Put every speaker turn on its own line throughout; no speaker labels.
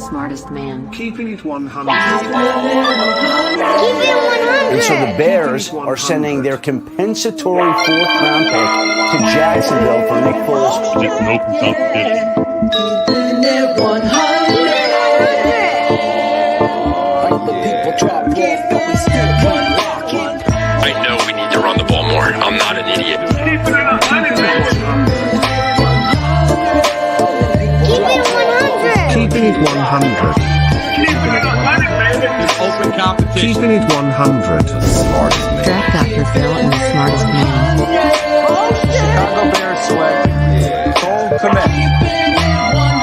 smartest man.
Keeping it 100.
And so the Bears are sending their compensatory fourth-round pick to Jacksonville for Nick Foles.
I know we need to run the ball more. I'm not an idiot.
Keeping it 100.
Open competition.
Keeping it 100.
Draft Dr. Phil and the smartest man.
Chicago Bears select Cole Kmet.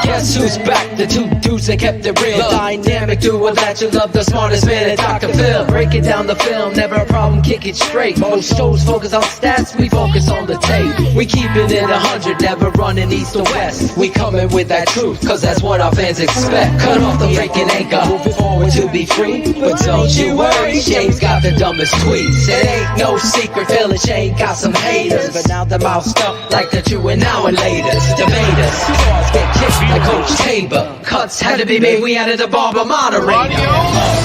Guess who's back? The two dudes that kept it real. Dynamic duo that you love, the smartest man at Dr. Phil. Breaking down the film, never a problem, kick it straight. Most shows focus on stats, we focus on the tape. We keeping it 100, never running east or west. We coming with that truth, cause that's what our fans expect. Cut off the freaking anchor, moving forward to be free. But don't you worry, Shane's got the dumbest tweets. It ain't no secret, Phil and Shane got some haters. But now they're moused up like the true and now and laters. Debaters, claws get kicked like Coach Tabor. Cuts had to be made, we added a barber moderator. Up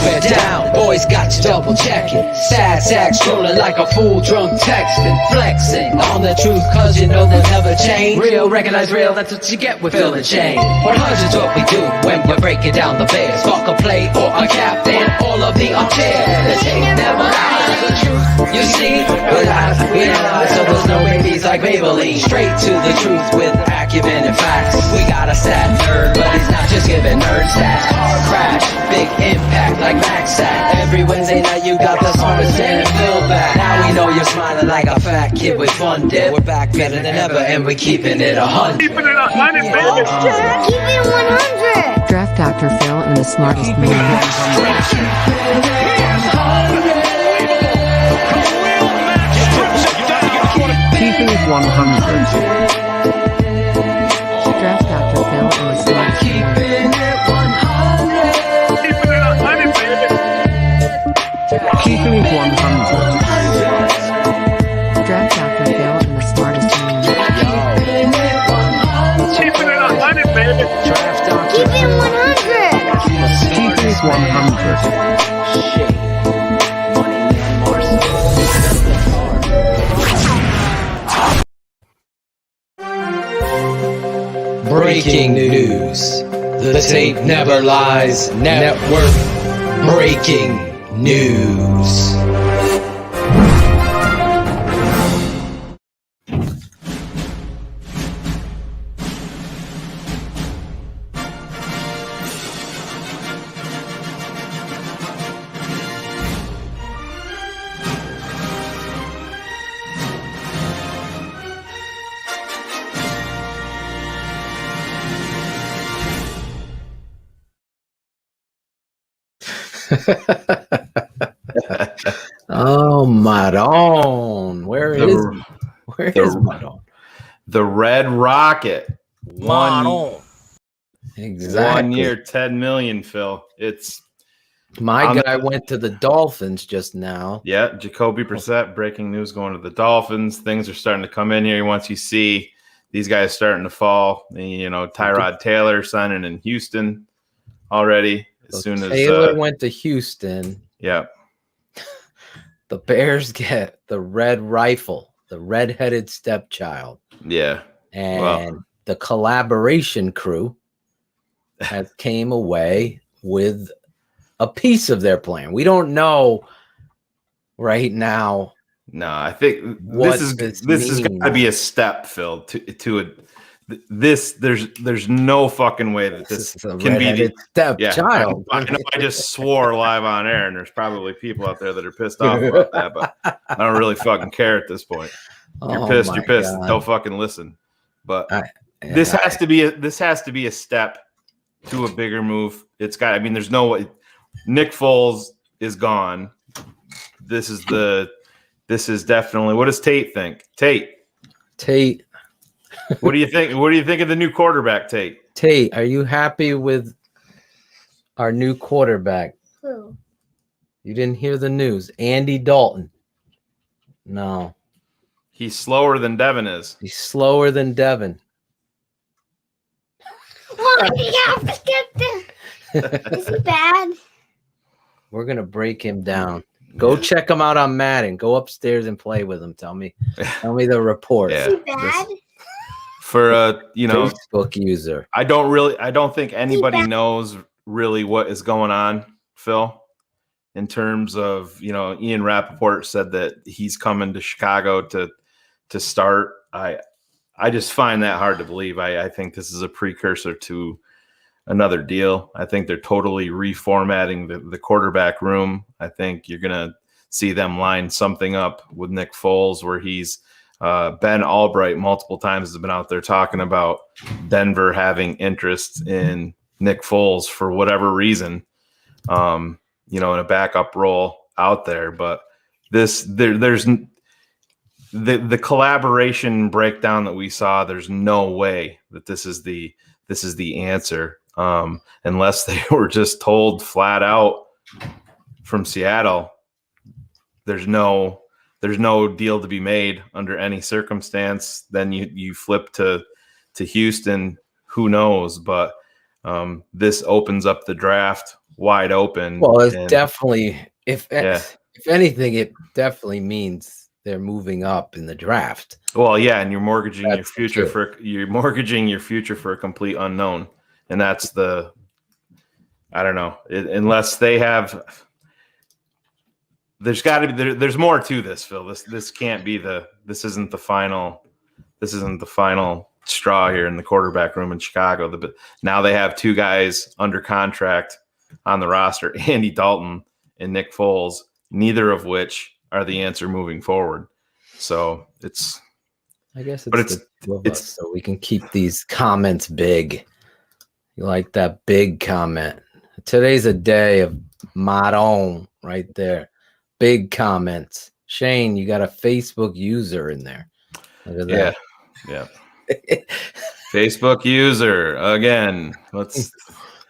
and down, boys got you double checking. Sad sack strolling like a fool drunk texting. Flexing on the truth cause you know they'll never change. Real, recognize real, that's what you get with Phil and Shane. 100's what we do when we're breaking down the Bears. Fuck a play or a captain, all of the upstairs. The tape never lies, the truth you see, we analyze, so there's no babies like Maybelline. Straight to the truth with acumen and facts. We got a sad nerd, but he's not just giving nerd stats. Car crash, big impact like Max Sack. Every Wednesday night you got the smartest man and Phil back. Now we know you're smiling like a fat kid with fun dip. We're back better than ever and we're keeping it 100.
Keeping it 100, baby.
Keep it 100.
Draft Dr. Phil and the smartest man.
Keeping it 100.
Draft Dr. Phil and the smartest man.
Keeping it 100.
Draft Dr. Phil and the smartest man.
Keeping it 100, baby.
Keep it 100.
Keeping it 100.
Breaking news. The tape never lies. Network breaking news.
Oh, Maron. Where is Maron?
The Red Rocket.
Maron. Exactly.
1 year, 10 million, Phil. It's
my guy went to the Dolphins just now.
Yeah, Jacoby Brissett, breaking news, going to the Dolphins. Things are starting to come in here once you see these guys starting to fall. You know, Tyrod Taylor signing in Houston already. As soon as
Taylor went to Houston.
Yeah.
The Bears get the red rifle, the red-headed stepchild.
Yeah.
And the collaboration crew has came away with a piece of their plan. We don't know right now.
No, I think this is going to be a step, Phil, to a this. There's no fucking way that this can be the
stepchild.
I know I just swore live on air, and there's probably people out there that are pissed off about that, but I don't really fucking care at this point. You're pissed. You're pissed.
God.
Don't fucking listen. But this has to be a step to a bigger move. It's got. I mean, there's no way. Nick Foles is gone. This is definitely. What does Tate think? Tate. What do you think? What do you think of the new quarterback, Tate?
Tate, are you happy with our new quarterback?
Who?
You didn't hear the news. Andy Dalton. No.
He's slower than Devin is.
He's slower than Devin.
Why do you have to get this? Is he bad?
We're gonna break him down. Go check him out on Madden. Go upstairs and play with him. Tell me the report.
Yeah.
Is he bad?
For
Facebook user.
I don't think anybody knows really what is going on, Phil, in terms of, Ian Rappaport said that he's coming to Chicago to start. I just find that hard to believe. I think this is a precursor to another deal. I think they're totally reformatting the quarterback room. I think you're going to see them line something up with Nick Foles where he's Ben Albright multiple times has been out there talking about Denver having interest in Nick Foles for whatever reason, in a backup role out there. But there's the collaboration breakdown that we saw. There's no way that this is the answer, unless they were just told flat out from Seattle, there's no deal to be made under any circumstance. Then you flip to Houston. Who knows? But this opens up the draft wide open.
Well, it's definitely if anything, it definitely means they're moving up in the draft.
Well, yeah, and you're mortgaging your future for a complete unknown, and that's I don't know, unless they have. There's got to be there's more to this, Phil. This can't be this isn't the final straw here in the quarterback room in Chicago. Now they have two guys under contract on the roster, Andy Dalton and Nick Foles, neither of which are the answer moving forward. So it's
so we can keep these comments big. You like that big comment? Today's a day of Maron right there. Big comments. Shane, you got a Facebook user in there. Look at that.
Yeah. Facebook user again. Let's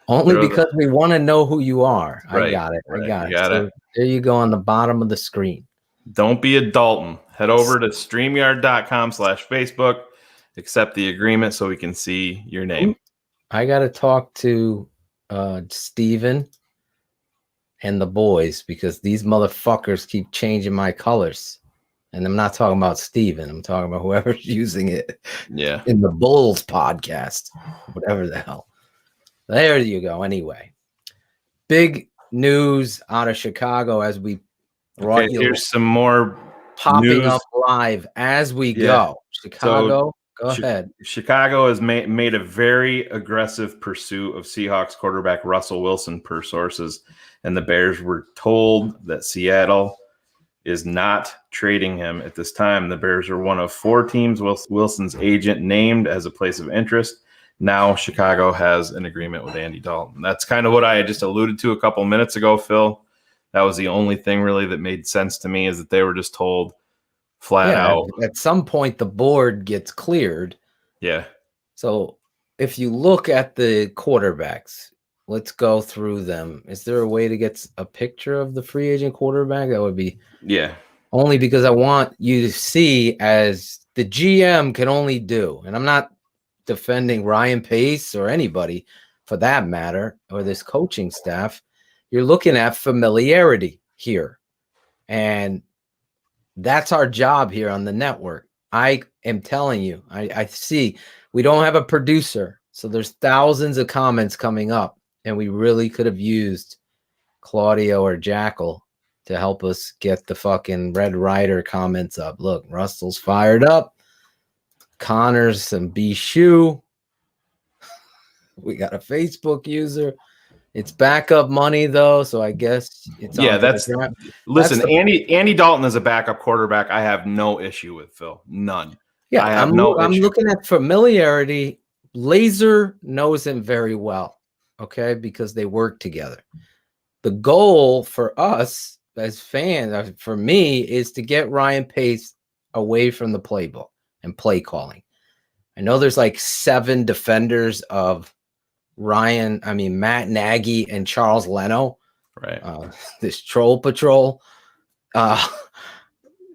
only because we want to know who you are.
Right,
I got it.
right.
I got
You
it.
got
So
it.
there you go on the bottom of the screen.
Don't be a Dalton. Head over to StreamYard.com/Facebook. Accept the agreement so we can see your name.
I got to talk to Steven and the boys because these motherfuckers keep changing my colors. And I'm not talking about Steven. I'm talking about whoever's using it in the Bulls podcast, whatever the hell. There you go. Anyway, big news out of Chicago as we brought you.
Here's some more
popping
news
up live as we go. Chicago, go ahead.
Chicago has made a very aggressive pursuit of Seahawks quarterback Russell Wilson per sources, and the Bears were told that Seattle is not trading him at this time. The Bears are one of 4 teams Wilson's agent named as a place of interest. Now Chicago has an agreement with Andy Dalton. That's kind of what I just alluded to a couple minutes ago, Phil. That was the only thing really that made sense to me, is that they were just told flat out.
At some point, the board gets cleared.
Yeah.
So if you look at the quarterbacks, let's go through them. Is there a way to get a picture of the free agent quarterback? That would be only because I want you to see, as the GM can only do, and I'm not defending Ryan Pace or anybody for that matter, or this coaching staff. You're looking at familiarity here. And that's our job here on the network. I am telling you, I see we don't have a producer. So there's thousands of comments coming up, and we really could have used Claudio or Jackal to help us get the fucking Red Rider comments up. Look, Russell's fired up. Connors and B. Shoe. We got a Facebook user. It's backup money though, so I guess it's
listen. Andy Dalton is a backup quarterback. I have no issue with, Phil. None.
Yeah,
I'm
looking at familiarity. Laser knows him very well, okay, because they work together. The goal for us as fans, for me, is to get Ryan Pace away from the playbook and play calling. I know there's like 7 defenders of Matt Nagy and Charles Leno,
right?
This troll patrol.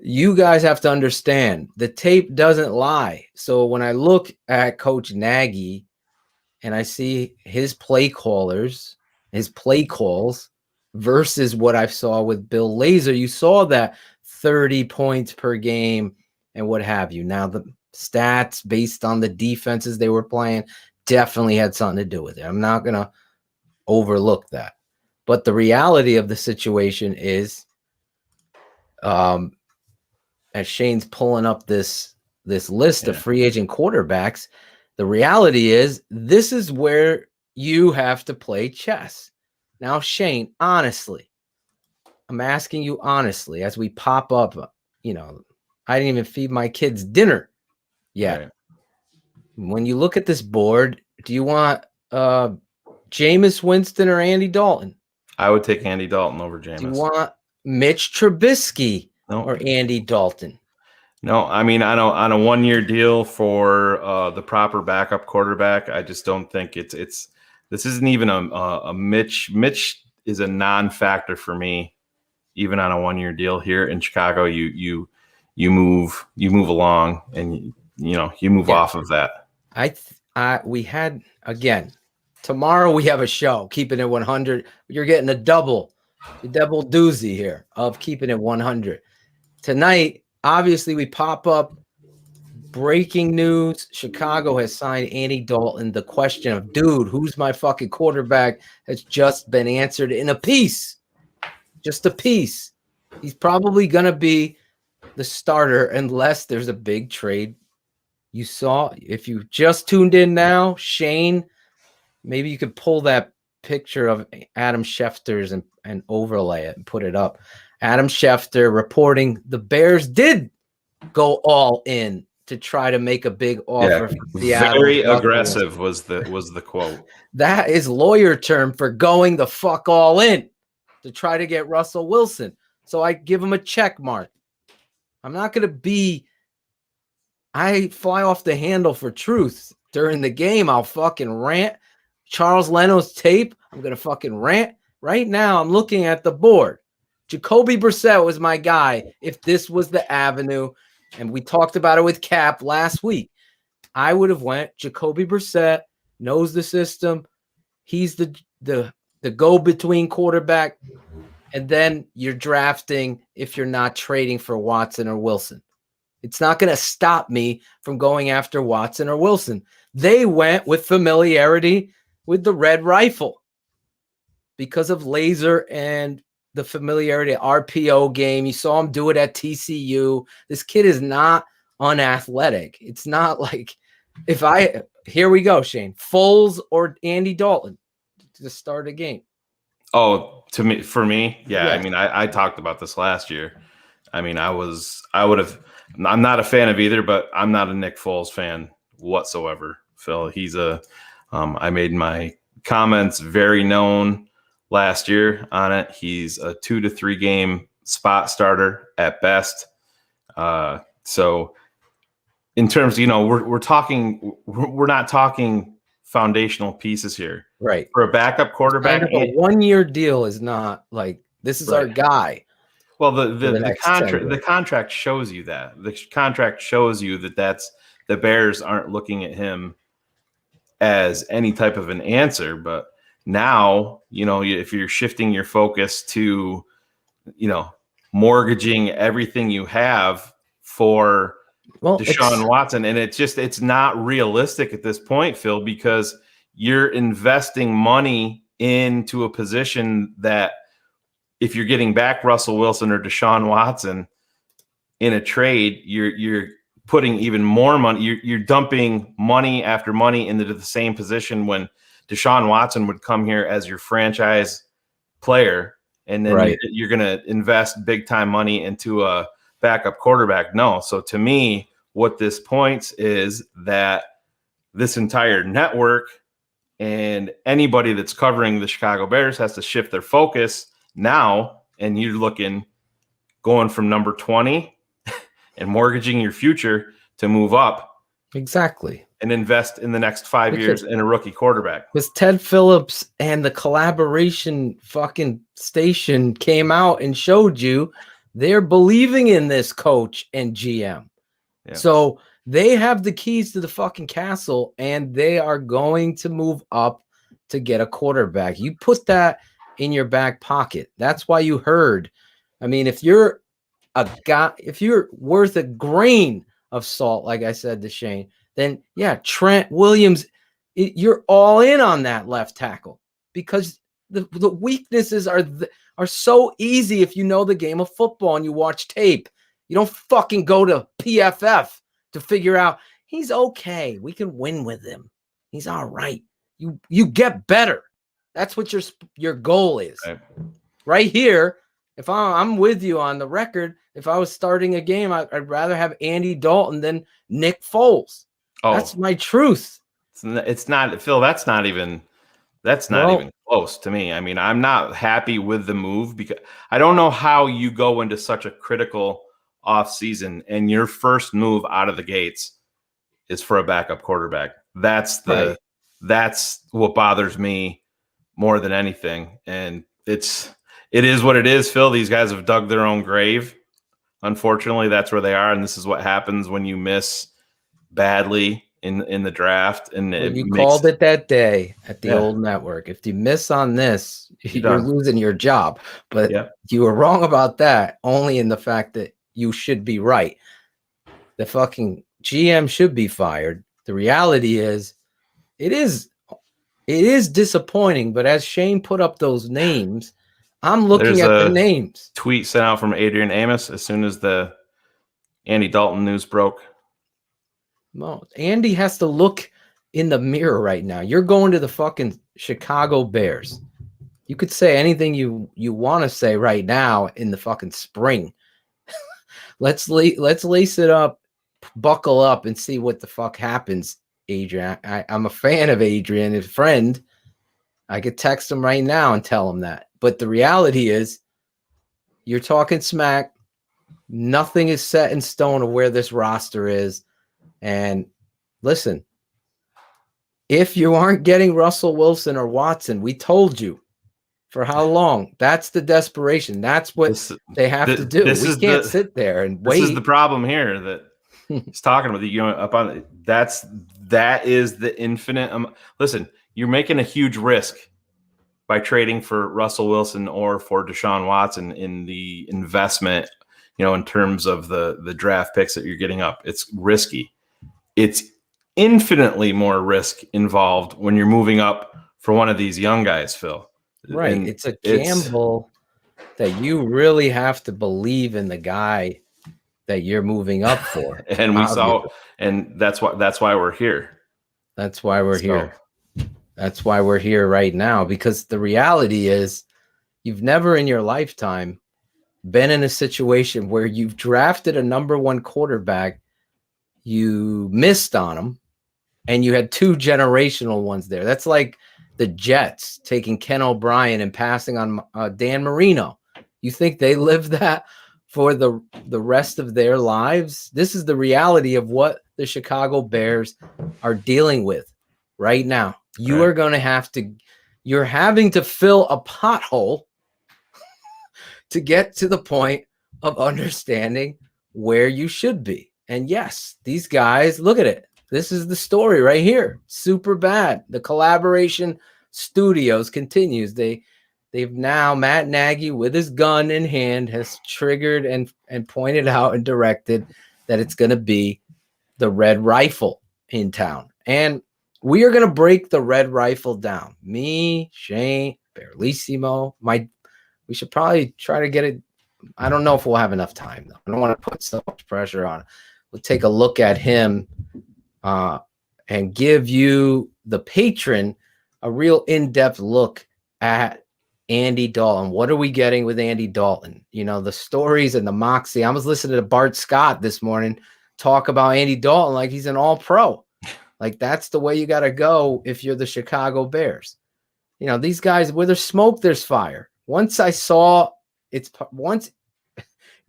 You guys have to understand the tape doesn't lie. So when I look at Coach Nagy and I see his play callers, his play calls versus what I saw with Bill Lazor. You saw that 30 points per game and what have you. Now, the stats based on the defenses they were playing definitely had something to do with it. I'm not going to overlook that. But the reality of the situation is, as Shane's pulling up this list of free agent quarterbacks, the reality is this is where you have to play chess. Now, Shane, honestly, I'm asking you honestly, as we pop up, I didn't even feed my kids dinner yet. Right. When you look at this board, do you want Jameis Winston or Andy Dalton?
I would take Andy Dalton over Jameis.
Do you want Mitch Trubisky or Andy Dalton?
No, I mean, on a 1-year deal for the proper backup quarterback, I just don't think it's this isn't even a Mitch. Mitch is a non-factor for me, even on a 1-year deal here in Chicago. You move along and you move off of that.
We had, again, tomorrow we have a show, Keeping It 100. You're getting a double doozy here of Keeping It 100. Tonight, obviously, we pop up breaking news. Chicago has signed Andy Dalton. The question of, dude, who's my fucking quarterback has just been answered in a piece. Just a piece. He's probably going to be the starter unless there's a big trade. You saw, if you just tuned in now, Shane, maybe you could pull that picture of Adam Schefter's and overlay it and put it up. Adam Schefter reporting the Bears did go all in to try to make a big offer.
Yeah, very aggressive was the quote.
That is lawyer term for going the fuck all in to try to get Russell Wilson. So I give him a check mark. I'm not going to I fly off the handle for truth. During the game, I'll fucking rant. Charles Leno's tape, I'm going to fucking rant. Right now, I'm looking at the board. Jacoby Brissett was my guy if this was the avenue, and we talked about it with Cap last week. I would have went Jacoby Brissett, knows the system. He's the go-between quarterback, and then you're drafting if you're not trading for Watson or Wilson. It's not going to stop me from going after Watson or Wilson. They went with familiarity with the red rifle because of Lazor and the familiarity RPO game. You saw him do it at TCU. This kid is not unathletic. It's not like here we go, Shane, Foles or Andy Dalton to start a game.
Oh, for me, yeah. I mean, I talked about this last year. I mean, I'm not a fan of either, but I'm not a Nick Foles fan whatsoever, Phil. I made my comments very known last year on it. He's a 2 to 3 game spot starter at best. So in terms, we're not talking foundational pieces here.
Right.
For a backup quarterback,
a 1-year deal is not like this is our guy.
Well, the contract shows you that. The contract shows you that's the Bears aren't looking at him as any type of an answer. But now, if you're shifting your focus to, mortgaging everything you have for Deshaun Watson, and it's not realistic at this point, Phil, because you're investing money into a position that, if you're getting back Russell Wilson or Deshaun Watson in a trade, you're putting even more money. You're dumping money after money into the same position when Deshaun Watson would come here as your franchise player, and then you're going to invest big time money into a backup quarterback. No. So to me, what this points is that this entire network and anybody that's covering the Chicago Bears has to shift their focus now, and you're going from number 20 and mortgaging your future to move up.
Exactly.
And invest in the next 5 years in a rookie quarterback.
Because Ted Phillips and the collaboration fucking station came out and showed you they're believing in this coach and GM. Yeah. So they have the keys to the fucking castle, and they are going to move up to get a quarterback. You put that in your back pocket. That's why you heard. I mean, if you're a guy, if you're worth a grain of salt, like I said to Shane, then yeah, Trent Williams, you're all in on that left tackle because the weaknesses are so easy if you know the game of football and you watch tape. You don't fucking go to PFF to figure out he's okay. We can win with him. He's all right. You get better. That's what your goal is. Right here, if I'm with you on the record, if I was starting a game, I'd rather have Andy Dalton than Nick Foles. Oh, that's my truth.
It's not, Phil. That's not even close to me. I mean, I'm not happy with the move because I don't know how you go into such a critical offseason and your first move out of the gates is for a backup quarterback. That's what bothers me more than anything. And it is what it is, Phil. These guys have dug their own grave. Unfortunately, that's where they are, and this is what happens when you miss badly in the draft. And
you called it that day at the old network. If you miss on this, you're losing your job. But you were wrong about that, only in the fact that you should be right. The fucking GM should be fired. The reality is, it is disappointing. But as Shane put up those names, I'm looking at the names.
Tweet sent out from Adrian Amos as soon as the Andy Dalton news broke.
Well, Andy has to look in the mirror right now. You're going to the fucking Chicago Bears. You could say anything you want to say right now in the fucking spring. Let's lace it up, buckle up, and see what the fuck happens, Adrian. I'm a fan of Adrian, his friend. I could text him right now and tell him that. But the reality is, you're talking smack. Nothing is set in stone of where this roster is. And listen, if you aren't getting Russell Wilson or Watson, we told you for how long. That's the desperation. That's what they have to do. We can't sit there and wait.
This is the problem here that he's talking about. Up on that is the infinite. Listen, you're making a huge risk by trading for Russell Wilson or for Deshaun Watson in the investment. In terms of the draft picks that you're getting up, it's risky. It's infinitely more risk involved when you're moving up for one of these young guys, Phil.
Right. And it's a gamble that you really have to believe in the guy that you're moving up for.
And that's why we're here.
That's why we're here. That's why we're here right now, because the reality is you've never in your lifetime been in a situation where you've drafted a number one quarterback, you missed on him, and you had two generational ones there. That's like the Jets taking Ken O'Brien and passing on Dan Marino. You think they live that for the rest of their lives? This is the reality of what the Chicago Bears are dealing with right now. You are going to have to, you're having to fill a pothole to get to the point of understanding where you should be. And yes, these guys, look at it. This is the story right here. Super bad. The collaboration studios continues. They've now, Matt Nagy with his gun in hand has triggered and pointed out and directed that it's going to be the Red Rifle in town. And we are going to break the Red Rifle down. Me, Shane, Berlissimo, we should probably try to get it. I don't know if we'll have enough time, though. I don't want to put so much pressure on it. We'll take a look at him and give you, the patron, a real in-depth look at Andy Dalton. What are we getting with Andy Dalton? The stories and the moxie. I was listening to Bart Scott this morning talk about Andy Dalton like he's an all-pro. Like, that's the way you got to go if you're the Chicago Bears. These guys, where there's smoke, there's fire. Once Ian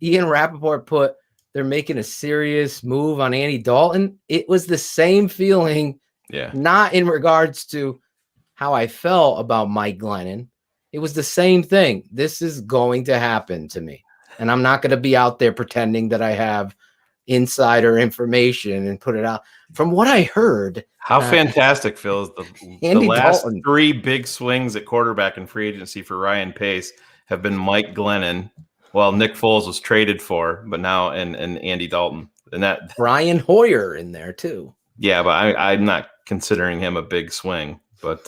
Rappaport put, they're making a serious move on Andy Dalton, it was the same feeling. Yeah. Not in regards to how I felt about Mike Glennon. It was the same thing. This is going to happen to me. And I'm not going to be out there pretending that I have insider information and put it out. From what I heard,
how fantastic, Phil, is the last
Dalton.
3 big swings at quarterback in free agency for Ryan Pace have been Mike Glennon. Well, Nick Foles was traded for, but now and Andy Dalton, and that
Brian Hoyer in there too.
Yeah, but I'm not considering him a big swing. But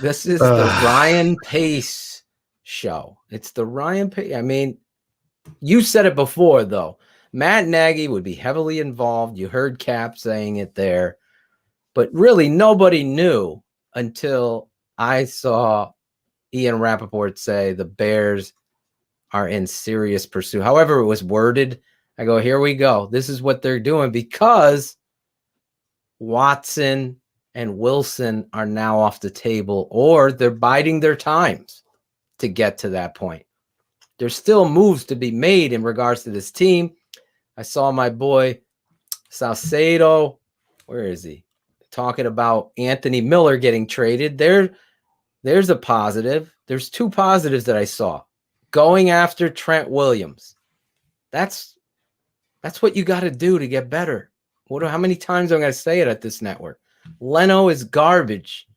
this is the Ryan Pace show. It's the Ryan Pace. I mean, you said it before, though. Matt Nagy would be heavily involved. You heard Cap saying it there. But really, nobody knew until I saw Ian Rappaport say the Bears are in serious pursuit. However it was worded, I go, here we go. This is what they're doing because Watson and Wilson are now off the table, or they're biding their times to get to that point. There's still moves to be made in regards to this team. I saw my boy Salcedo, where is he? Talking about Anthony Miller getting traded. There's a positive. There's 2 positives that I saw. Going after Trent Williams. That's what you got to do to get better. How many times am I going to say it at this network? Leno is garbage.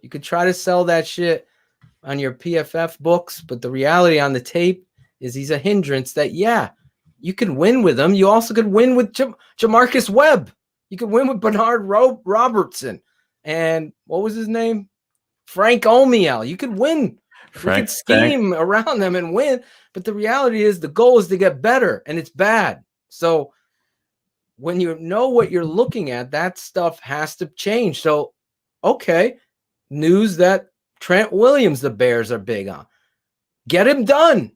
You could try to sell that shit on your PFF books, but the reality on the tape is he's a hindrance that, yeah, you can win with him. You also could win with Jamarcus Webb. You could win with Bernard Robertson. And what was his name? Frank Omiel. You could win. You could scheme around them and win. But the reality is the goal is to get better, and it's bad. So when you know what you're looking at, that stuff has to change. So, okay, news that Trent Williams, the Bears are big on. Get him done.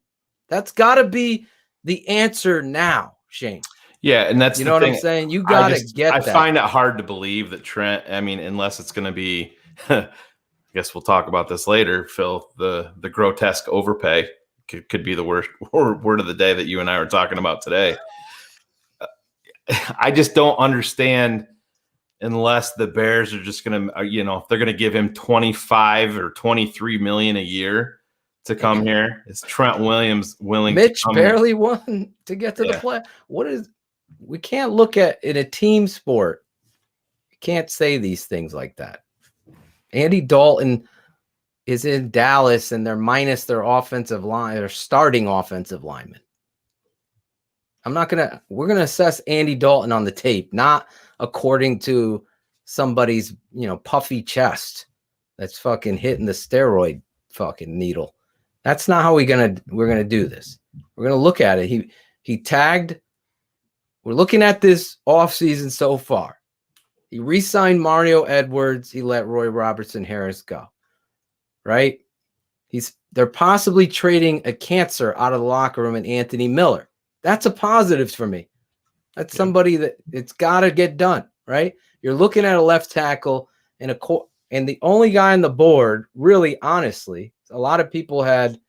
That's got to be the answer now, Shane.
Yeah, and that's
what I'm saying. You got to get that.
I find it hard to believe that Trent. I mean, unless it's going to be, I guess we'll talk about this later, Phil. The grotesque overpay could be the worst word of the day that you and I were talking about today. I just don't understand unless the Bears are just going to, if they're going to give him 25 or 23 million a year to come here. Is Trent Williams willing
Mitch
to come
barely won to get to the play. We can't look at in a team sport. You can't say these things like that. Andy Dalton is in Dallas and they're minus their offensive line, their starting offensive lineman. We're going to assess Andy Dalton on the tape, not according to somebody's, puffy chest that's fucking hitting the steroid fucking needle. That's not how we're going to do this. We're going to look at it. He tagged. We're looking at this offseason so far. He re-signed Mario Edwards. He let Roy Robertson Harris go. Right? They're possibly trading a cancer out of the locker room in Anthony Miller. That's a positive for me. That's somebody that it's got to get done, right? You're looking at a left tackle and the only guy on the board, really, honestly, a lot of people had,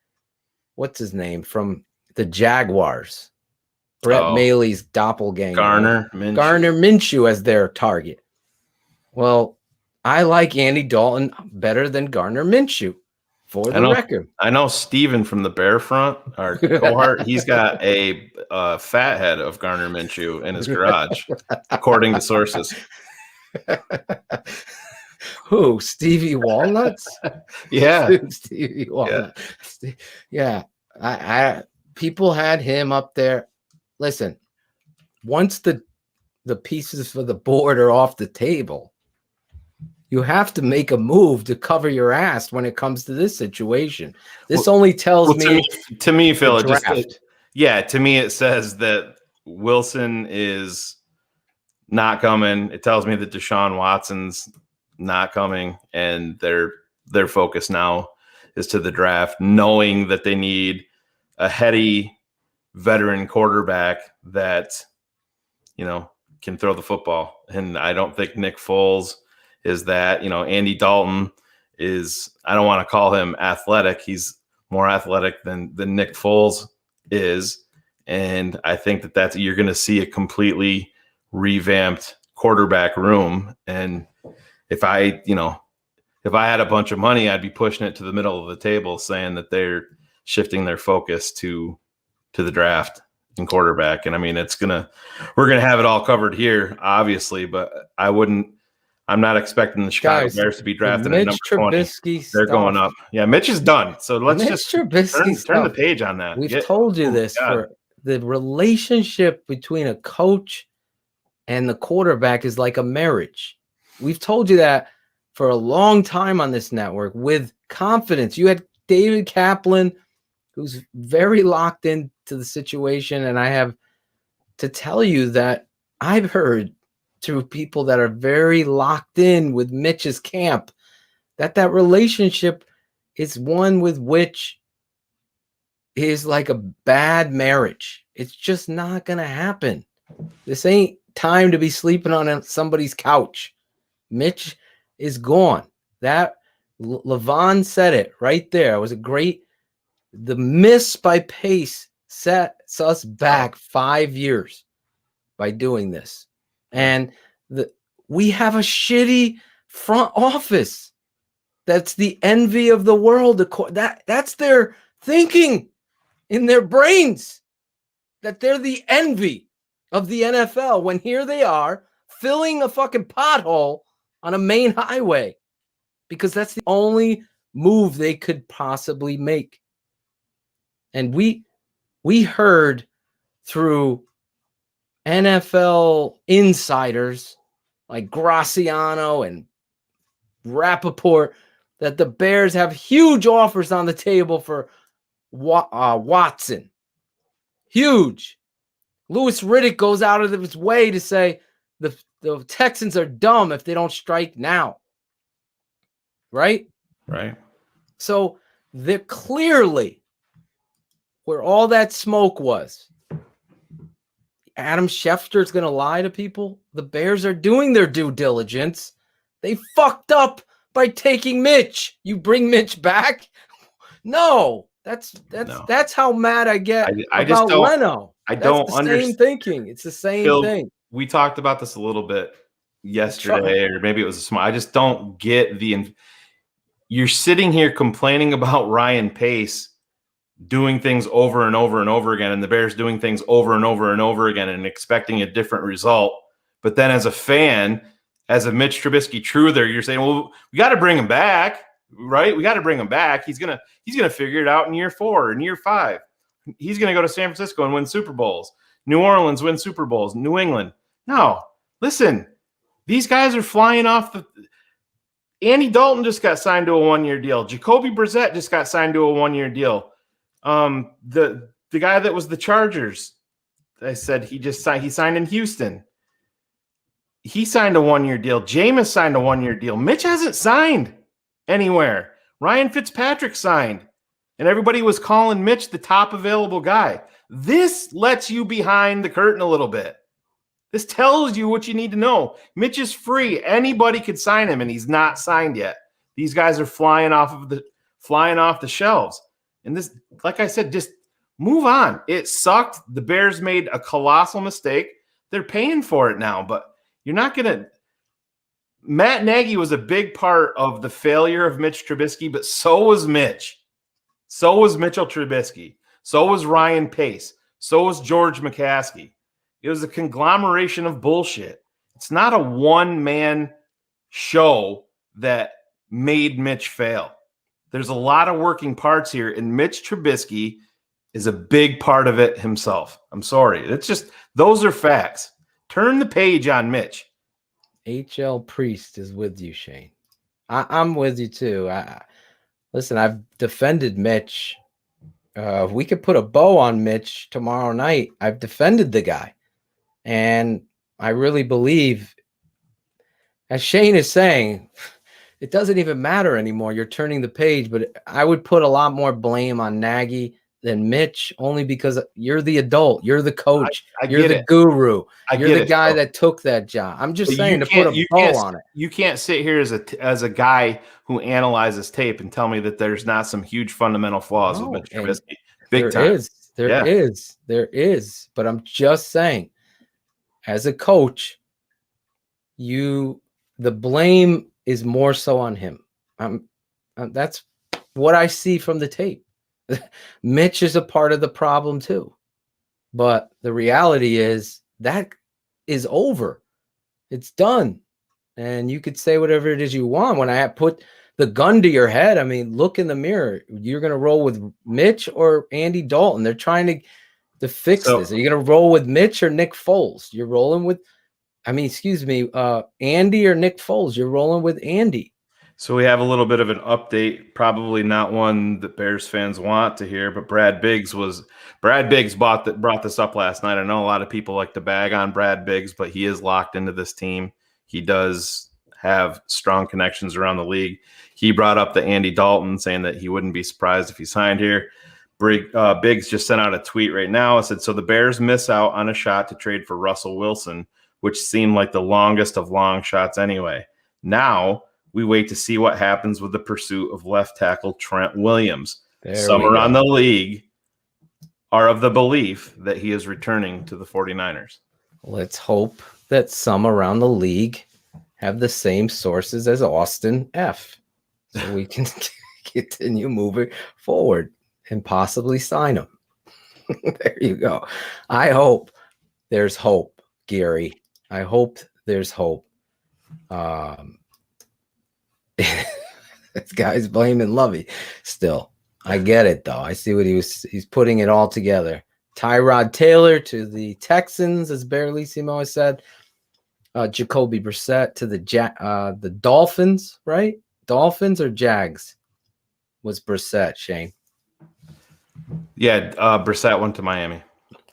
what's his name, from the Jaguars, Brett Mailey's doppelganger.
Gardner
Minshew as their target. Well, I like Andy Dalton better than Gardner Minshew. For the record,
I know Steven from the Bear Front, our cohort, he's got a fat head of Gardner Minshew in his garage, according to sources.
Who? Stevie Walnuts?
Yeah.
Stevie Walnut. Yeah. I people had him up there. Listen, once the pieces for the board are off the table, you have to make a move to cover your ass when it comes to this situation. This only tells me
to me, Phil, to me, it says that Wilson is not coming. It tells me that Deshaun Watson's not coming, and their focus now is to the draft, knowing that they need a heady veteran quarterback that, can throw the football. And I don't think Nick Foles is that. Andy Dalton is, I don't want to call him athletic. He's more athletic than Nick Foles is. And I think that's, you're going to see a completely revamped quarterback room. And if I had a bunch of money, I'd be pushing it to the middle of the table saying that they're shifting their focus to the draft. in quarterback. And I mean, we're gonna have it all covered here, obviously, but I'm not expecting the Chicago Bears to be drafted at number 20. They're going up. Yeah, Mitch is done. So let's just turn the page on that.
We've told you this for the relationship between a coach and the quarterback is like a marriage. We've told you that for a long time on this network with confidence. You had David Kaplan, who's very locked into the situation. And I have to tell you that I've heard through people that are very locked in with Mitch's camp that relationship is one with which is like a bad marriage. It's just not going to happen. This ain't time to be sleeping on somebody's couch. Mitch is gone. That Levon said it right there. It was the miss by Pace sets us back 5 years by doing this. And we have a shitty front office. That's the envy of the world. That's their thinking in their brains, that they're the envy of the NFL, when here they are filling a fucking pothole on a main highway because that's the only move they could possibly make. And we heard through NFL insiders like Graciano and Rappaport that the Bears have huge offers on the table for Watson. Huge. Louis Riddick goes out of his way to say the Texans are dumb if they don't strike now. Right?
Right.
So they're clearly where all that smoke was. Adam Schefter's going to lie to people. The Bears are doing their due diligence. They fucked up by taking Mitch. You bring Mitch back? No. That's how mad I get about Leno.
I don't understand.
Same thinking. It's the same thing.
We talked about this a little bit yesterday, or maybe it was a small. I just don't get you're sitting here complaining about Ryan Pace doing things over and over and over again, and the Bears doing things over and over and over again and expecting a different result. But then as a fan, as a Mitch Trubisky truther, you're saying, well, we got to bring him back, right? We got to bring him back. He's gonna figure it out in year 4, in year 5. He's going to go to San Francisco and win Super Bowls. New Orleans win Super Bowls. New England. No, listen, these guys are flying off Andy Dalton just got signed to a 1-year deal. Jacoby Brissett just got signed to a 1-year deal. The guy that was the Chargers, I said he signed in Houston. He signed a 1-year deal. Jameis signed a 1-year deal. Mitch hasn't signed anywhere. Ryan Fitzpatrick signed. And everybody was calling Mitch the top available guy. This lets you behind the curtain a little bit. This tells you what you need to know. Mitch is free. Anybody could sign him, and he's not signed yet. These guys are flying off the shelves. And this, like I said, just move on. It sucked. The Bears made a colossal mistake. They're paying for it now, but you're not going to. Matt Nagy was a big part of the failure of Mitch Trubisky, but so was Mitch. So was Mitchell Trubisky. So was Ryan Pace. So was George McCaskey. It was a conglomeration of bullshit. It's not a one-man show that made Mitch fail. There's a lot of working parts here, and Mitch Trubisky is a big part of it himself. I'm sorry. It's just, those are facts. Turn the page on Mitch.
HL Priest is with you, Shane. I'm with you too. Listen, I've defended Mitch. We could put a bow on Mitch tomorrow night. I've defended the guy. And I really believe, as Shane is saying, it doesn't even matter anymore. You're turning the page, but I would put a lot more blame on Nagy than Mitch, only because you're the adult, you're the coach, you're the guru, you're the guy that took that job. I'm just saying to put a bow on it.
You can't sit here as a guy who analyzes tape and tell me that there's not some huge fundamental flaws with Mitch Trubisky. Big time.
There is. But I'm just saying, as a coach, the blame is more so on him. That's what I see from the tape. Mitch is a part of the problem too. But the reality is that is over. It's done. And you could say whatever it is you want. When I put the gun to your head, I mean, look in the mirror. You're going to roll with Mitch or Andy Dalton. They're trying to fix this. Are you going to roll with Mitch or Nick Foles? You're rolling with, Andy or Nick Foles. You're rolling with Andy.
So we have a little bit of an update, probably not one that Bears fans want to hear, but Brad Biggs brought this up last night. I know a lot of people like to bag on Brad Biggs, but he is locked into this team. He does have strong connections around the league. He brought up the Andy Dalton, saying that he wouldn't be surprised if he signed here. Biggs just sent out a tweet right now. It said, so the Bears miss out on a shot to trade for Russell Wilson, which seemed like the longest of long shots anyway. Now we wait to see what happens with the pursuit of left tackle Trent Williams. Some around the league are of the belief that he is returning to the 49ers.
Let's hope that some around the league have the same sources as Austin F. So we can continue moving forward and possibly sign him. There you go. I hope there's hope, Gary. I hope there's hope. This guy's blaming Lovey still. I get it, though. I see what he's putting it all together. Tyrod Taylor to the Texans, as Barrelissimo has said. Jacoby Brissett to the Dolphins, right? Dolphins or Jags? Was Brissett, Shane?
Yeah, Brissett went to Miami.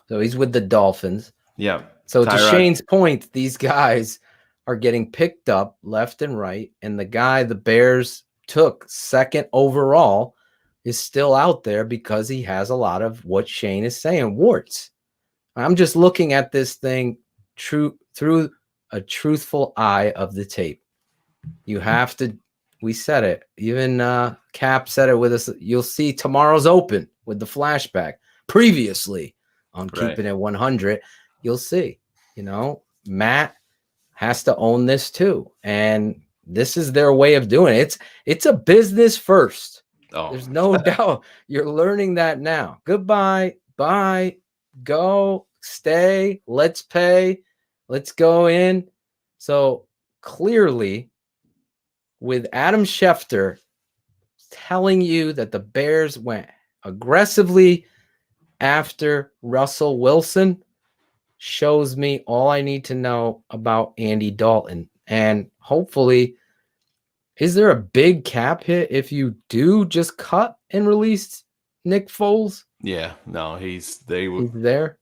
So he's with the Dolphins.
Yeah.
So to Shane's point, these guys are getting picked up left and right, and the guy the Bears took second overall is still out there because he has a lot of what Shane is saying, warts. I'm just looking at this thing through a truthful eye of the tape. You have to, we said it, even Cap said it with us. You'll see tomorrow's open with the flashback previously on Keeping It 100. You'll see, Matt has to own this too. And this is their way of doing it. It's a business first. Oh. There's no doubt. You're learning that now. Goodbye. Bye. Go. Stay. Let's pay. Let's go in. So clearly, with Adam Schefter telling you that the Bears went aggressively after Russell Wilson, shows me all I need to know about Andy Dalton. And hopefully, is there a big cap hit if you do just cut and release Nick Foles?
Yeah, no, he's
there.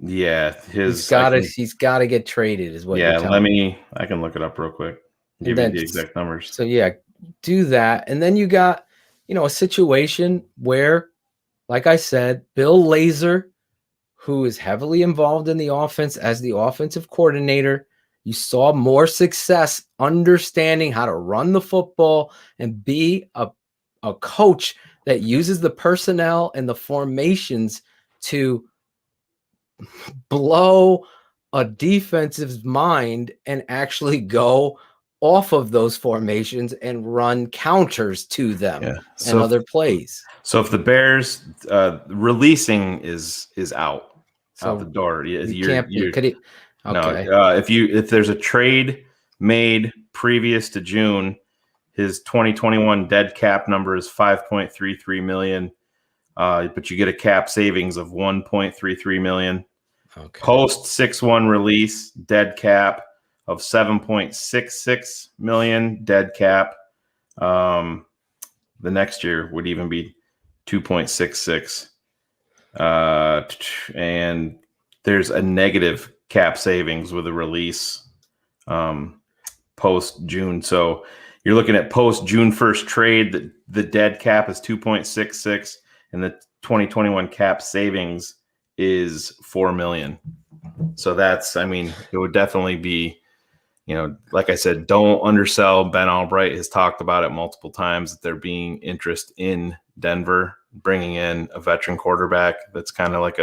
Yeah,
he's got to get traded, is what.
Yeah, I can look it up real quick. Give you the exact numbers.
So yeah, do that, and then you got a situation where, like I said, Bill Lazor, who is heavily involved in the offense as the offensive coordinator. You saw more success understanding how to run the football and be a coach that uses the personnel and the formations to blow a defensive's mind and actually go off of those formations and run counters to them and other plays.
So if the Bears releasing is out the door, if there's a trade made previous to June, his 2021 dead cap number is $5.33 million, but you get a cap savings of $1.33 million.
Okay.
Post 6/1 release, dead cap of $7.66 million, dead cap. The next year would even be 2.66, and there's a negative cap savings with a release post June. So you're looking at post June 1st trade. The dead cap is 2.66, and the 2021 cap savings is $4 million. So it would definitely be, like I said, don't undersell. Ben Albright has talked about it multiple times that there being interest in Denver bringing in a veteran quarterback that's kind of like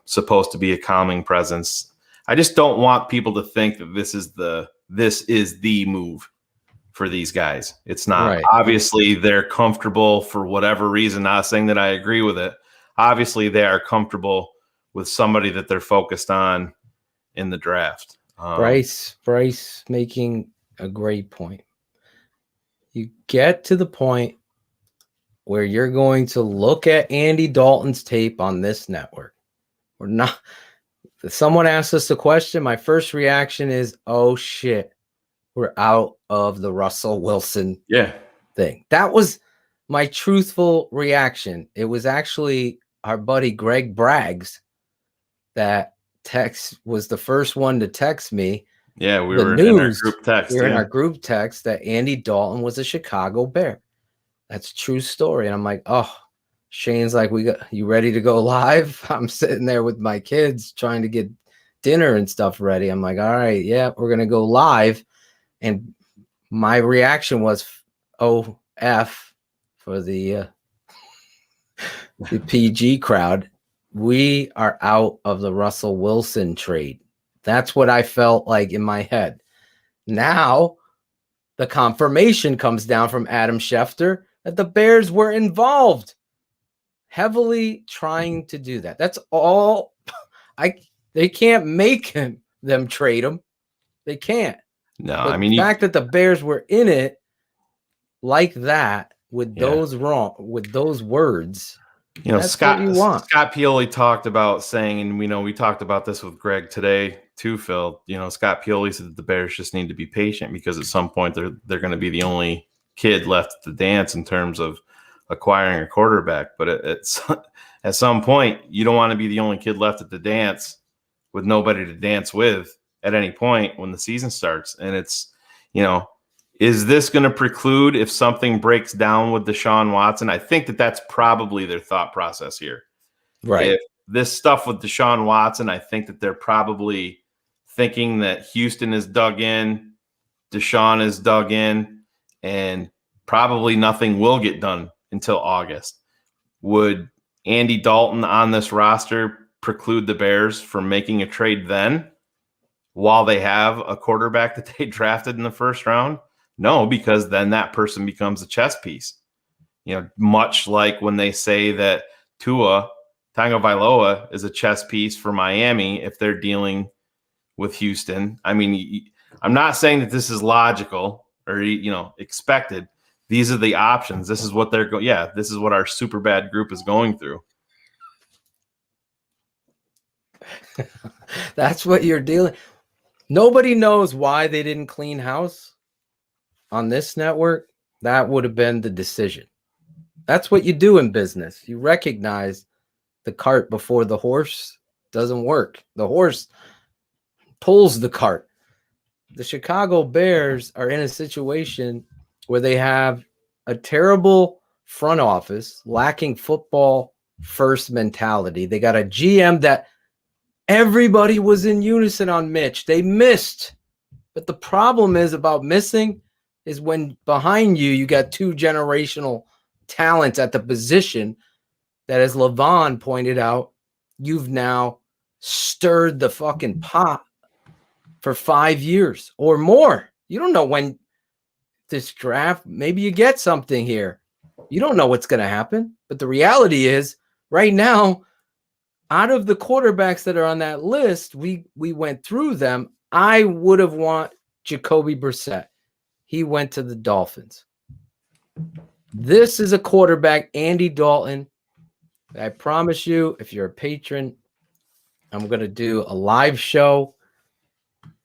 supposed to be a calming presence. I just don't want people to think that this is the move for these guys. It's not. Right. Obviously, they're comfortable for whatever reason. Not saying that I agree with it. Obviously, they are comfortable with somebody that they're focused on in the draft.
Bryce making a great point. You get to the point where you're going to look at Andy Dalton's tape on this network. We're not. If someone asks us the question, my first reaction is, oh shit, we're out of the Russell Wilson thing. That was my truthful reaction. It was actually our buddy Greg Braggs that was the first one to text me.
Yeah, we were in our group text.
We were in our group text that Andy Dalton was a Chicago Bear. That's a true story. And I'm like, oh, Shane's like, you ready to go live? I'm sitting there with my kids trying to get dinner and stuff ready. I'm like, all right, yeah, we're going to go live. And my reaction was, oh, F for the PG crowd. We are out of the Russell Wilson trade. That's what I felt like in my head. Now, the confirmation comes down from Adam Schefter that the Bears were involved, heavily trying to do that. That's all. They can't make them trade him. They can't.
No,
but the fact that the Bears were in it like that with those words.
You know, Scott Pioli talked about saying, and we talked about this with Greg today too, Phil. You know, Scott Pioli said that the Bears just need to be patient because at some point they're going to be the only kid left at the dance in terms of acquiring a quarterback. But at some point, you don't want to be the only kid left at the dance with nobody to dance with at any point when the season starts. And it's, is this going to preclude if something breaks down with Deshaun Watson? I think that's probably their thought process here.
Right.
If this stuff with Deshaun Watson, I think that they're probably thinking that Houston is dug in, Deshaun is dug in, and probably nothing will get done until August. Would Andy Dalton on this roster preclude the Bears from making a trade then while they have a quarterback that they drafted in the first round? No, because then that person becomes a chess piece. Much like when they say that Tua Tagovailoa is a chess piece for Miami if they're dealing with Houston. I mean, I'm not saying that this is logical or expected. These are the options. This is what this is what our super bad group is going through.
That's what you're dealing. Nobody knows why they didn't clean house on this network. That would have been the decision. That's what you do in business. You recognize the cart before the horse doesn't work. The horse pulls the cart. The Chicago Bears are in a situation where they have a terrible front office, lacking football first mentality. They got a GM that everybody was in unison on Mitch. They missed. But the problem is about missing is when behind you got two generational talents at the position that, as Levon pointed out, you've now stirred the fucking pot for 5 years or more. You don't know when this draft, maybe you get something here. You don't know what's going to happen. But the reality is right now, out of the quarterbacks that are on that list, we went through them. I would have want Jacoby Brissett. He went to the Dolphins. This is a quarterback, Andy Dalton. I promise you, if you're a patron, I'm going to do a live show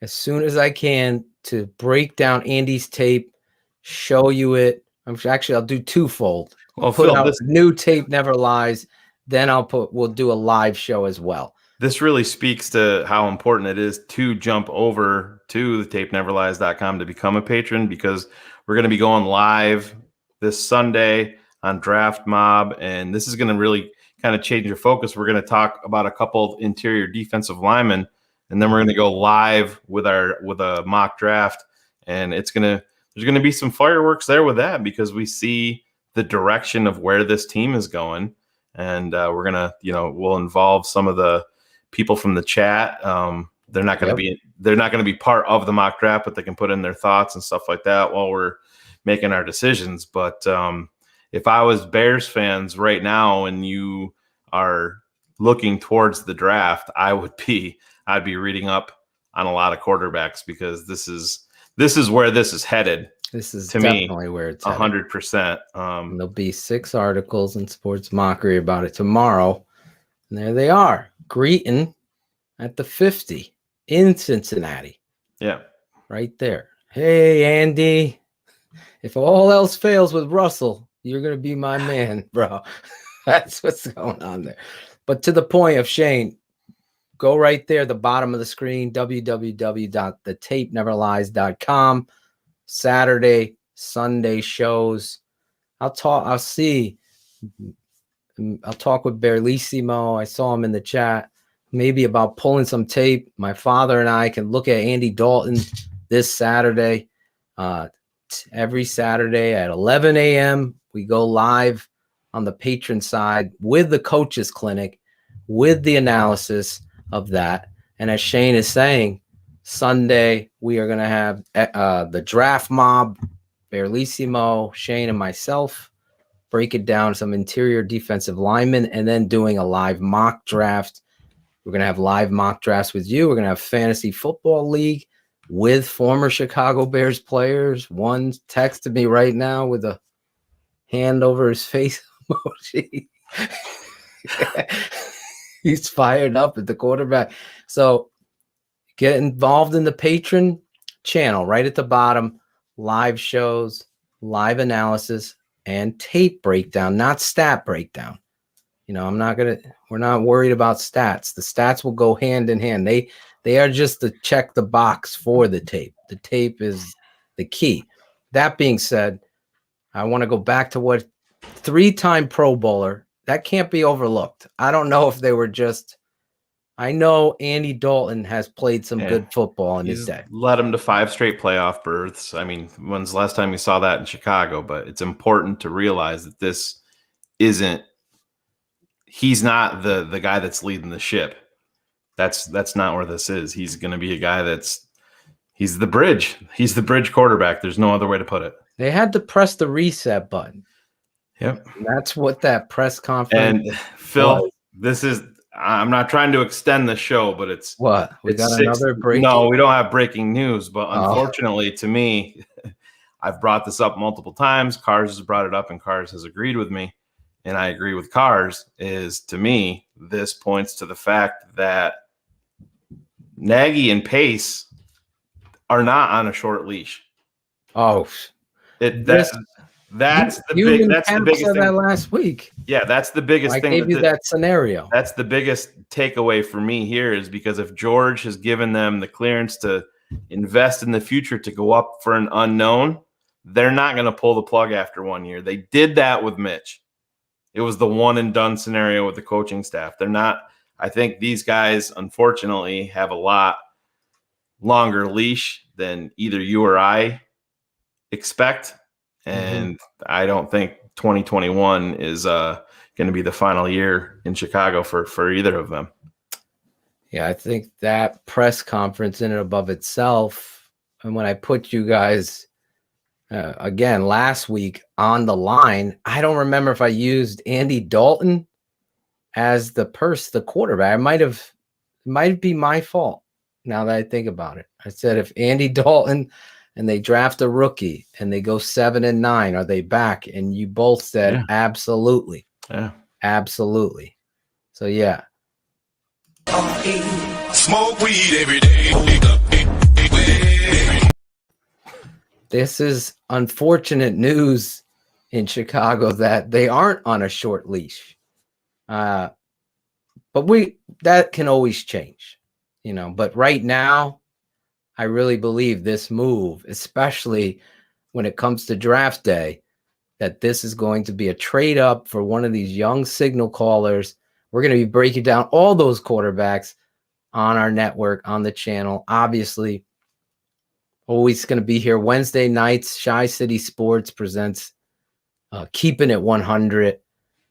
as soon as I can to break down Andy's tape, show you it. I'll do twofold.
Well,
put
Phil,
out new tape, Never Lies. Then we'll do a live show as well.
This really speaks to how important it is to jump over to the tapeneverlies.com to become a patron, because we're going to be going live this Sunday on Draft Mob. And this is going to really kind of change your focus. We're going to talk about a couple interior defensive linemen, and then we're going to go live with a mock draft. And there's going to be some fireworks there with that, because we see the direction of where this team is going. And we're going to, we'll involve some of the people from the chat. They're not going to be part of the mock draft, but they can put in their thoughts and stuff like that while we're making our decisions. But if I was Bears fans right now and you are looking towards the draft, I'd be reading up on a lot of quarterbacks, because this is where this is headed.
This is
to
definitely
me,
where it's
100%.
There'll be 6 articles in Sports Mockery about it tomorrow. And there they are, greeting at the 50 in Cincinnati.
Yeah.
Right there. Hey, Andy, if all else fails with Russell, you're going to be my man, bro. That's what's going on there. But to the point of Shane, go right there, the bottom of the screen, www.thetapeneverlies.com. Saturday, Sunday shows. I'll talk with Berlissimo. I saw him in the chat, maybe about pulling some tape. My father and I can look at Andy Dalton this Saturday. Every Saturday at 11 a.m. we go live on the patron side with the coaches clinic, with the analysis of that. And as Shane is saying, Sunday we are going to have the draft mob, Berlissimo, Shane, and myself break it down, some interior defensive linemen, and then doing a live mock draft. We're going to have live mock drafts with you. We're going to have fantasy football league with former Chicago Bears players. One texted me right now with a hand over his face emoji. He's fired up at the quarterback. So get involved in the patron channel right at the bottom. Live shows, live analysis, and tape breakdown, not stat breakdown. We're not worried about stats. The stats will go hand in hand. They are just to check the box for the tape. The tape is the key. That being said, I want to go back to what 3-time Pro Bowler, that can't be overlooked. I don't know if they were just, I know Andy Dalton has played some good football in his day.
Led him to 5 straight playoff berths. I mean, when's the last time you saw that in Chicago? But it's important to realize that this isn't, he's not the guy that's leading the ship. That's not where this is. He's going to be a guy he's the bridge. He's the bridge quarterback. There's no other way to put it.
They had to press the reset button.
Yep.
And that's what that press conference.
And Phil, I'm not trying to extend the show, but it's
what? We got another breaking.
No, we don't have breaking news, but unfortunately to me, I've brought this up multiple times. Cars has brought it up and Cars has agreed with me. And I agree with Cars, is to me, this points to the fact that Nagy and Pace are not on a short leash.
Oh,
that's the biggest thing.
That last week.
Yeah, that's the biggest thing.
I gave you that scenario.
That's the biggest takeaway for me here, is because if George has given them the clearance to invest in the future to go up for an unknown, they're not going to pull the plug after 1 year. They did that with Mitch. It was the one and done scenario with the coaching staff. They're not. I think these guys, unfortunately, have a lot longer leash than either you or I expect. And I don't think 2021 is going to be the final year in Chicago for either of them.
Yeah, I think that press conference in and above itself, and when I put you guys again last week on the line, I don't remember if I used Andy Dalton as the quarterback. It might be my fault now that I think about it. I said, if Andy Dalton and they draft a rookie and they go 7-9, are they back? And you both said absolutely.
Yeah.
Absolutely. So yeah.
Smoke weed every day.
This is unfortunate news in Chicago that they aren't on a short leash. But that can always change, but right now I really believe this move, especially when it comes to draft day, that this is going to be a trade up for one of these young signal callers. We're going to be breaking down all those quarterbacks on our network, on the channel. Obviously, always going to be here Wednesday nights. Shy City Sports presents Keeping It 100.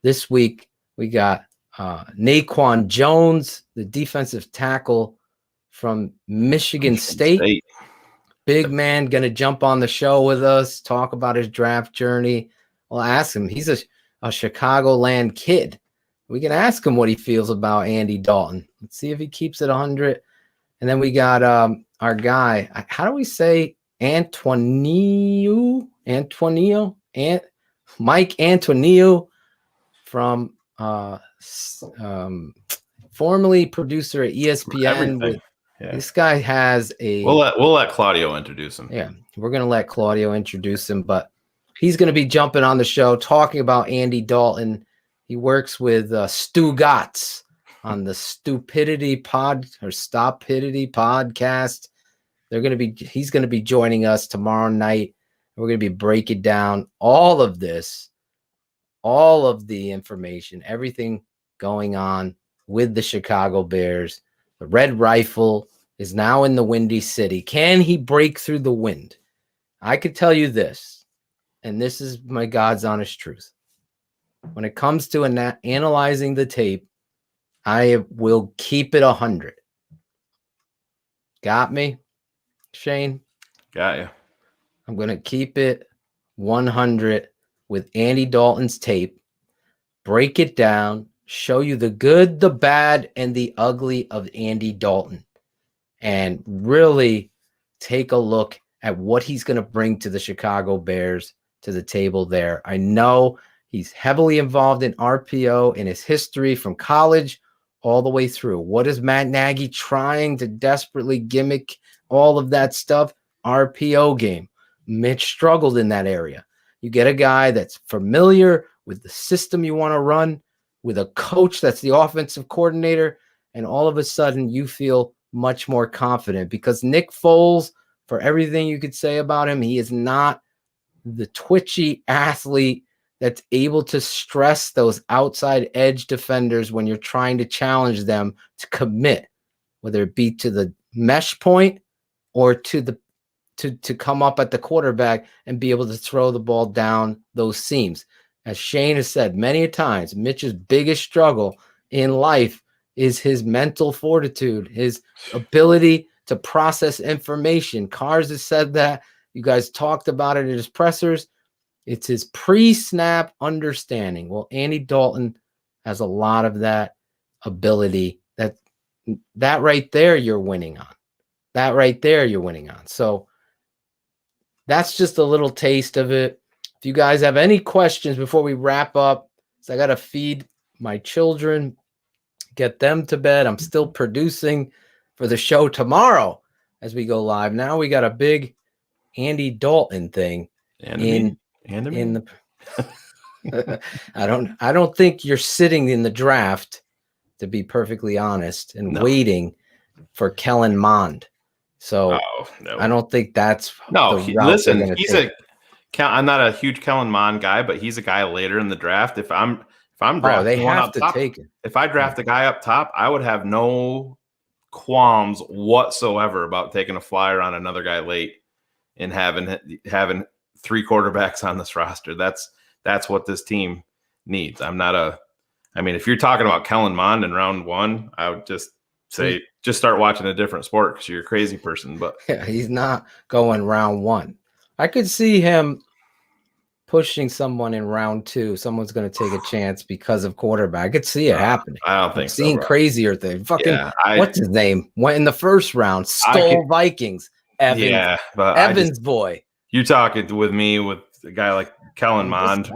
This week, we got Naquan Jones, the defensive tackle from Michigan State. Big man, going to jump on the show with us, talk about his draft journey. Well, ask him. He's a Chicagoland kid. We can ask him what he feels about Andy Dalton. Let's see if he keeps it 100. And then we got our guy. How do we say Antonio? Mike Antonio from formerly producer at ESPN. This guy has a.
We'll let Claudio introduce him.
Yeah, we're gonna let Claudio introduce him, but he's gonna be jumping on the show talking about Andy Dalton. He works with Stu Gotts on the Stupidity podcast. He's gonna be joining us tomorrow night. We're gonna be breaking down all of this, all of the information, everything going on with the Chicago Bears. The Red Rifle is now in the Windy City. Can he break through the wind? I could tell you this, and this is my God's honest truth. When it comes to analyzing the tape, I will keep it 100. Got me, Shane?
Got you.
I'm going to keep it 100 with Andy Dalton's tape, break it down, show you the good, the bad, and the ugly of Andy Dalton, and really take a look at what he's going to bring to the Chicago Bears to the table there. I know he's heavily involved in RPO in his history from college all the way through. What is Matt Nagy trying to desperately gimmick all of that stuff? RPO game. Mitch struggled in that area. You get a guy that's familiar with the system you want to run, with a coach that's the offensive coordinator, and all of a sudden you feel much more confident because Nick Foles, for everything you could say about him, he is not the twitchy athlete that's able to stress those outside edge defenders when you're trying to challenge them to commit, whether it be to the mesh point or to come up at the quarterback and be able to throw the ball down those seams. As Shane has said many times, Mitch's biggest struggle in life is his mental fortitude, his ability to process information. Cars has said that. You guys talked about it in his pressers. It's his pre-snap understanding. Well, Andy Dalton has a lot of that ability. That right there, you're winning on. That right there, you're winning on. So that's just a little taste of it. If you guys have any questions before we wrap up, so I got to feed my children, get them to bed. I'm still producing for the show tomorrow as we go live. Now we got a big Andy Dalton thing in the I don't think you're sitting in the draft, to be perfectly honest, and waiting for Kellen Mond. So
no.
I don't think that's
listen, I'm not a huge Kellen Mond guy, but he's a guy later in the draft. If I'm drafting
they
one
have
up
to
top,
take it.
If I draft a guy up top, I would have no qualms whatsoever about taking a flyer on another guy late and having three quarterbacks on this roster. That's what this team needs. If you're talking about Kellen Mond in round one, I would just say just start watching a different sport because you're a crazy person. But
yeah, he's not going round one. I could see him pushing someone in round two. Someone's going to take a chance because of quarterback. I could see it happening.
I don't think
so. Seeing crazier things. What's his name? Went in the first round. Vikings. Evans boy.
You're talking with me with a guy like Kellen Mond.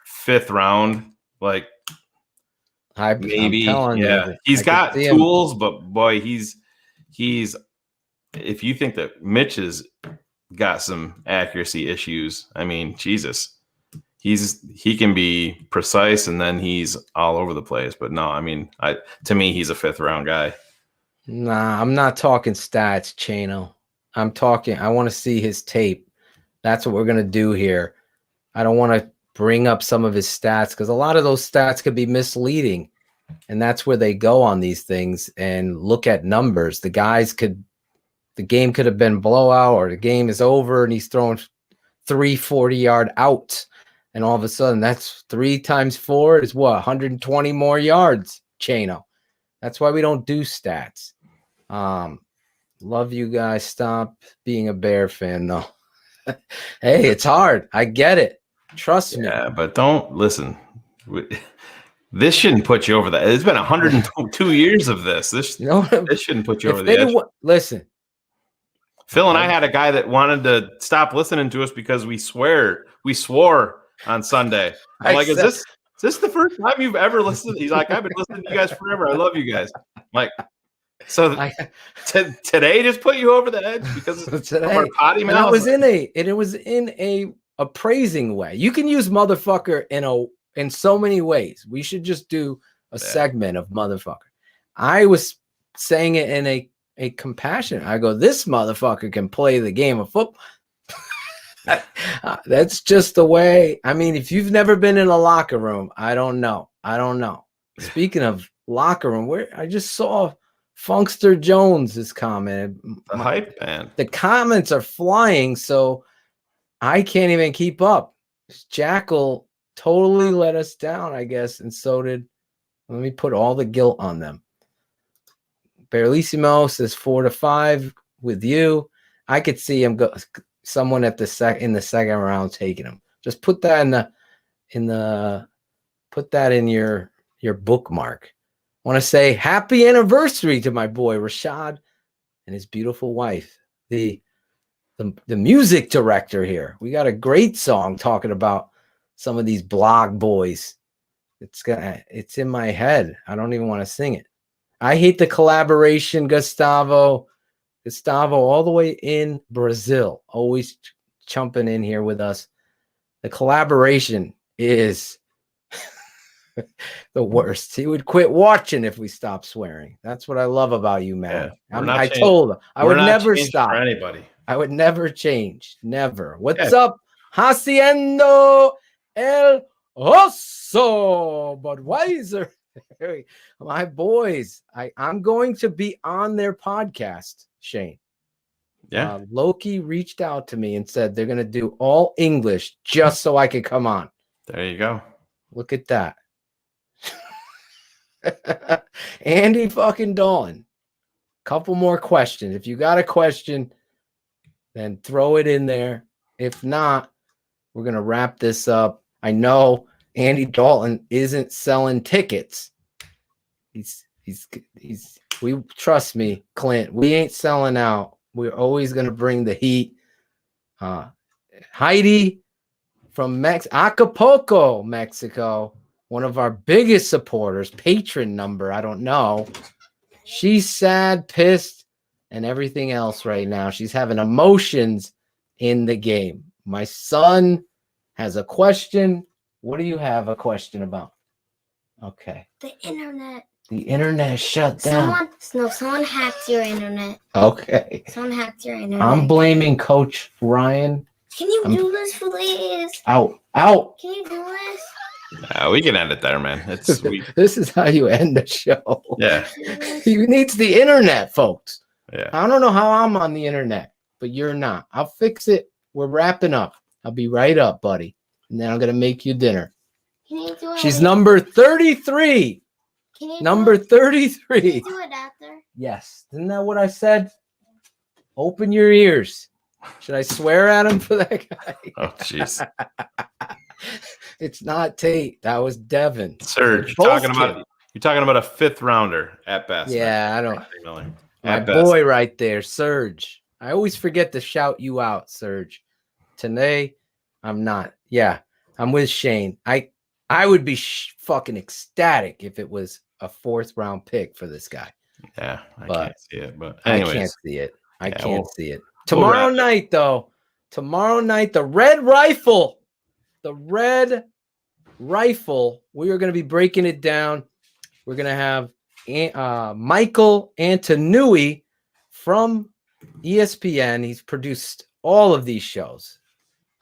Fifth round, like maybe. Yeah, he's got tools, but boy, he's. If you think that Mitch has got some accuracy issues, Jesus, he can be precise and then he's all over the place. But no, to me, he's a fifth round guy.
Nah, I'm not talking stats, Chano. I want to see his tape. That's what we're going to do here. I don't want to bring up some of his stats because a lot of those stats could be misleading. And that's where they go on these things and look at numbers. The game could have been blowout or the game is over and he's throwing 3 40-yard outs. And all of a sudden, that's 3 times 4 is what? 120 more yards, Chano. That's why we don't do stats. Love you guys. Stop being a Bear fan, though. Hey, it's hard. I get it. Trust me.
Yeah, but don't listen. This shouldn't put you over that. It's been 102 years of this. This shouldn't put you over the edge.
Listen,
Phil and I had a guy that wanted to stop listening to us because we swore on Sunday. I'm like, is this the first time you've ever listened? He's like, I've been listening to you guys forever. I love you guys. I'm like, so today just put you over the edge because today, potty mouth.
And it was in a appraising way. You can use motherfucker in so many ways. We should just do a segment of motherfucker. I was saying it in a compassionate. I go, this motherfucker can play the game of football. That's just the way. I mean, if you've never been in a locker room, I don't know. Speaking of locker room, where I just saw Funkster Jones' comment.
The hype man.
The comments are flying, so I can't even keep up. Jackal totally let us down, I guess, and so did. Let me put all the guilt on them. Barlissimo says 4-5 with you. I could see him go. Someone in the second round taking him. Just put that put that in your bookmark. I want to say happy anniversary to my boy Rashad and his beautiful wife, the music director here. We got a great song talking about some of these blog boys. It's in my head. I don't even want to sing it. I hate the collaboration, Gustavo, all the way in Brazil, always chumping in here with us. The collaboration is the worst. He would quit watching if we stopped swearing. That's what I love about you, man.
Yeah,
I told him I would never stop.
For anybody.
I would never change. Never. What's up? Haciendo el oso, Budweiser. My boys, I'm going to be on their podcast, Shane.
Yeah.
Loki reached out to me and said they're going to do all English just so I could come on.
There you go.
Look at that. Andy fucking Dalton. Couple more questions. If you got a question, then throw it in there. If not, we're going to wrap this up. I know Andy Dalton isn't selling tickets. We trust me, Clint. We ain't selling out. We're always going to bring the heat. Heidi from Acapulco, Mexico, one of our biggest supporters, patron number, I don't know. She's sad, pissed, and everything else right now. She's having emotions in the game. My son has a question. What do you have a question about? Okay.
The internet.
The internet shut down.
Someone hacked your internet.
Okay.
Someone hacked your internet.
I'm blaming Coach Ryan.
Can you do this, please?
Out.
Can you do this?
We can end it there, man. It's sweet.
This is how you end the show.
Yeah.
He needs the internet, folks.
Yeah.
I don't know how I'm on the internet, but you're not. I'll fix it. We're wrapping up. I'll be right up, buddy. And then I'm going to make you dinner.
Can you do it?
She's number 33.
Can you
number 33.
Can you do it after?
Yes. Isn't that what I said? Open your ears. Should I swear at him for that guy?
Oh, jeez.
It's not Tate. That was Devin.
Serge, you're talking about a fifth rounder at best.
Yeah, I don't. My
best.
boy right there, Serge. I always forget to shout you out, Serge. Today, I'm not. Yeah, I'm with Shane. I would be fucking ecstatic if it was a fourth round pick for this guy.
Yeah, I can't see it. But anyways.
I can't see it. I can't see it. Tomorrow night, though. Tomorrow night, the Red Rifle. The Red Rifle. We are going to be breaking it down. We're going to have Michael Antonui from ESPN. He's produced all of these shows.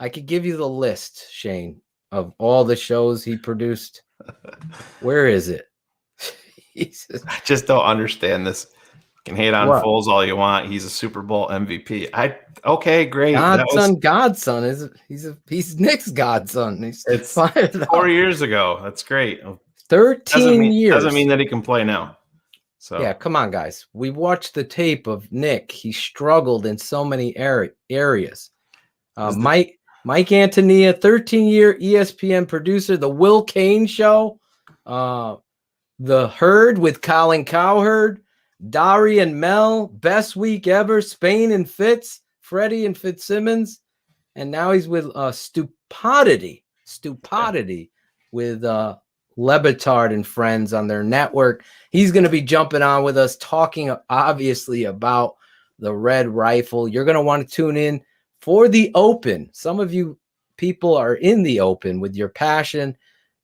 I could give you the list, Shane, of all the shows he produced. Where is it? I
just don't understand this. You can hate on Foles all you want. He's a Super Bowl MVP. Okay, great.
Godson he's Nick's godson. It's
4 years ago. That's great.
13 years.
Doesn't mean that he can play now. So
yeah, come on, guys. We watched the tape of Nick. He struggled in so many areas. Mike Antonia, 13-year ESPN producer, The Will Kane Show. The Herd with Colin Cowherd, Dari and Mel, best week ever, Spain and Fitz, Freddie and Fitzsimmons, and now he's with Stupidity with Lebitard and friends on their network. He's going to be jumping on with us, talking obviously about the Red Rifle. You're going to want to tune in for the Open. Some of you people are in the Open with your passion.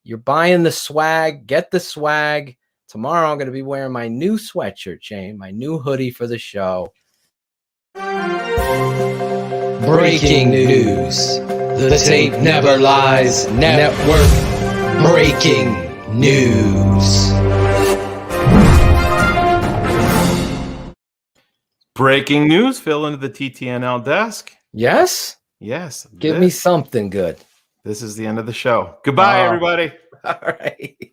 You're buying the swag. Get the swag. Tomorrow I'm going to be wearing my new sweatshirt chain, my new hoodie for the show.
Breaking news. The tape never lies. Network breaking news.
Breaking news. Fill into the TTNL desk.
Yes?
Yes.
Give me something good.
This is the end of the show. Goodbye, everybody.
All right.